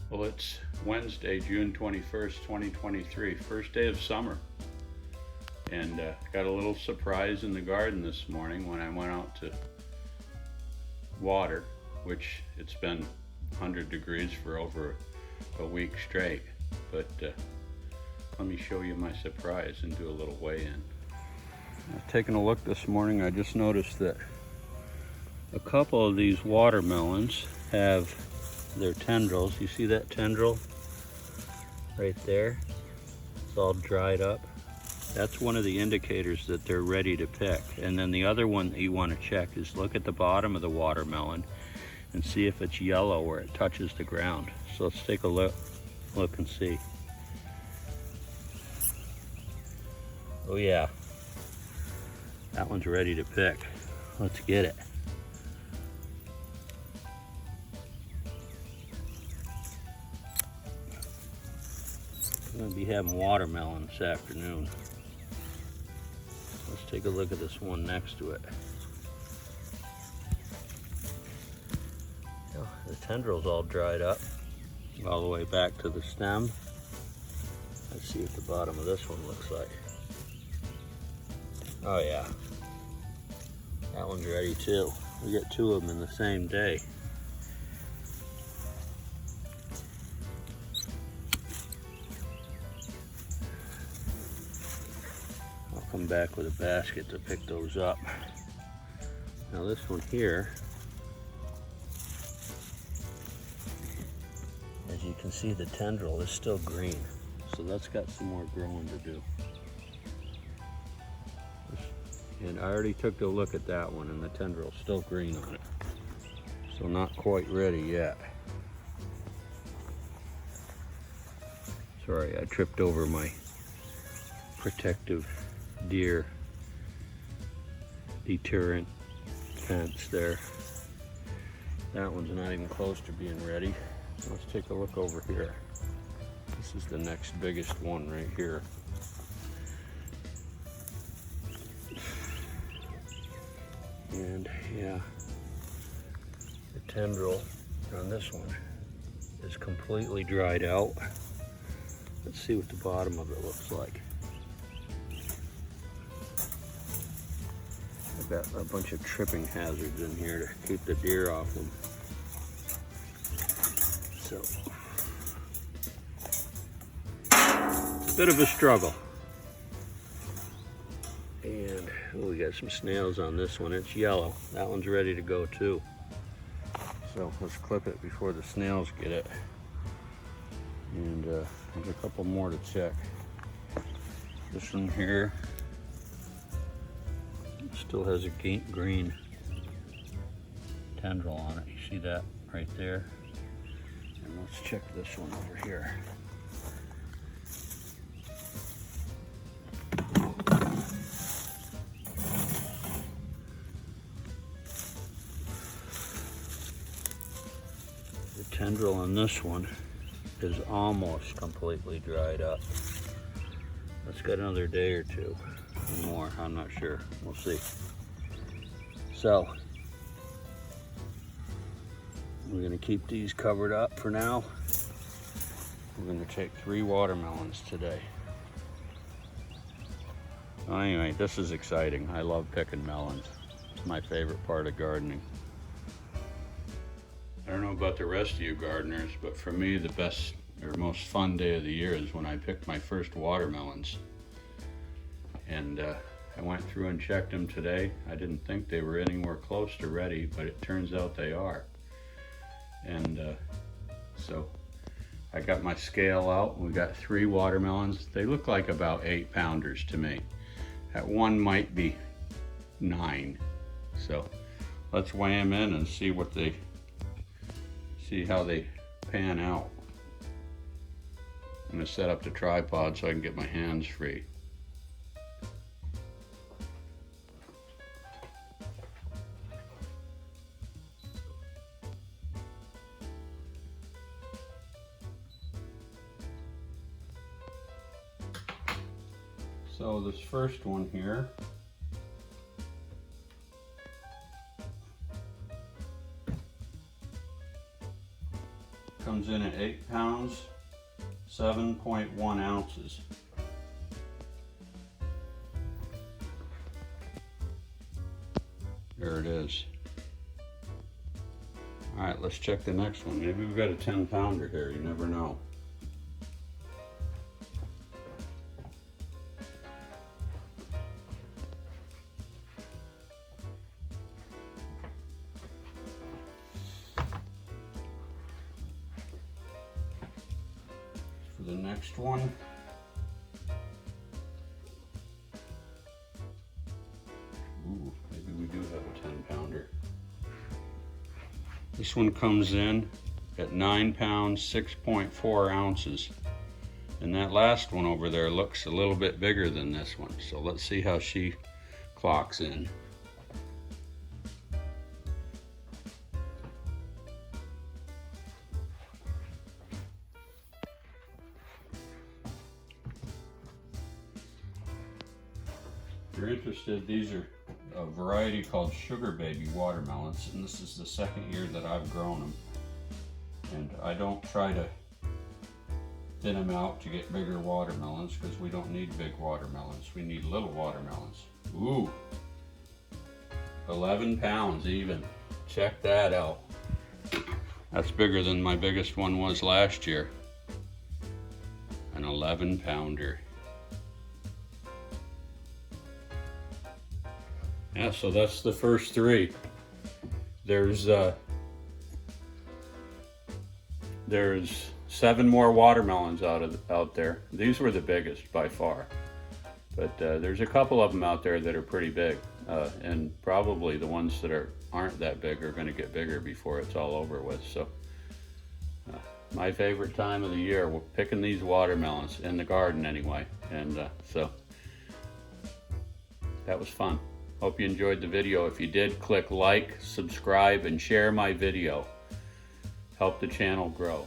Well, it's Wednesday, June 21st, 2023, first day of summer. And got a little surprise in the garden this morning when I went out to water, which it's been 100 degrees for over a week straight. But let me show you my surprise and do a little weigh-in. Taking a look this morning, I just noticed that a couple of these watermelons have their tendrils. You see that tendril right there? It's all dried up. That's one of the indicators that they're ready to pick. And then the other one that you want to check is look at the bottom of the watermelon and see if it's yellow where it touches the ground. So let's take a look and see. Oh yeah, that one's ready to pick. Let's get it. I'm gonna be having watermelon this afternoon. Let's take a look at this one next to it. Oh, the tendril's all dried up, all the way back to the stem. Let's see what the bottom of this one looks like. Oh yeah, that one's ready too. We get two of them in the same day. Come back with a basket to pick those up. Now this one here, as you can see, the tendril is still green, so that's got some more growing to do. And I already took a look at that one, and the tendril's still green on it, so not quite ready yet. Sorry, I tripped over my protective deer deterrent fence there. That one's not even close to being ready. So let's take a look over here. This is the next biggest one right here. And yeah, the tendril on this one is completely dried out. Let's see what the bottom of it looks like. Got a bunch of tripping hazards in here to keep the deer off them. So, it's a bit of a struggle. And we got some snails on this one. It's yellow. That one's ready to go too. So let's clip it before the snails get it. And there's a couple more to check. This one here still has a green tendril on it. You see that right there? And let's check this one over here. The tendril on this one is almost completely dried up. It's got another day or two more, I'm not sure, we'll see. So we're going to keep these covered up for now. We're going to take 3 watermelons today. Anyway, this is exciting. I love picking melons. It's my favorite part of gardening. I don't know about the rest of you gardeners, but for me the best or most fun day of the year is when I pick my first watermelons. And I went through and checked them today. I didn't think they were anywhere close to ready, but it turns out they are. And so I got my scale out. We got 3 watermelons. They look like about 8-pounders to me. That one might be 9. So let's weigh them in and see how they pan out. I'm gonna set up the tripod so I can get my hands free. So this first one here comes in at 8 pounds, 7.1 ounces. There it is. All right, let's check the next one. Maybe we've got a 10-pounder here, you never know. For the next one, ooh, maybe we do have a 10-pounder. This one comes in at 9 pounds, 6.4 ounces. And that last one over there looks a little bit bigger than this one. So let's see how she clocks in. If you're interested, these are a variety called Sugar Baby watermelons, and this is the second year that I've grown them. And I don't try to thin them out to get bigger watermelons because we don't need big watermelons. We need little watermelons. Ooh, 11 pounds even. Check that out. That's bigger than my biggest one was last year. An 11-pounder. Yeah, so that's the first three. There's 7 more watermelons out there. These were the biggest by far, but there's a couple of them out there that are pretty big, and probably the ones that aren't that big are going to get bigger before it's all over with. So my favorite time of the year, we're picking these watermelons in the garden anyway, and so that was fun. Hope you enjoyed the video. If you did, click like, subscribe, and share my video. Help the channel grow.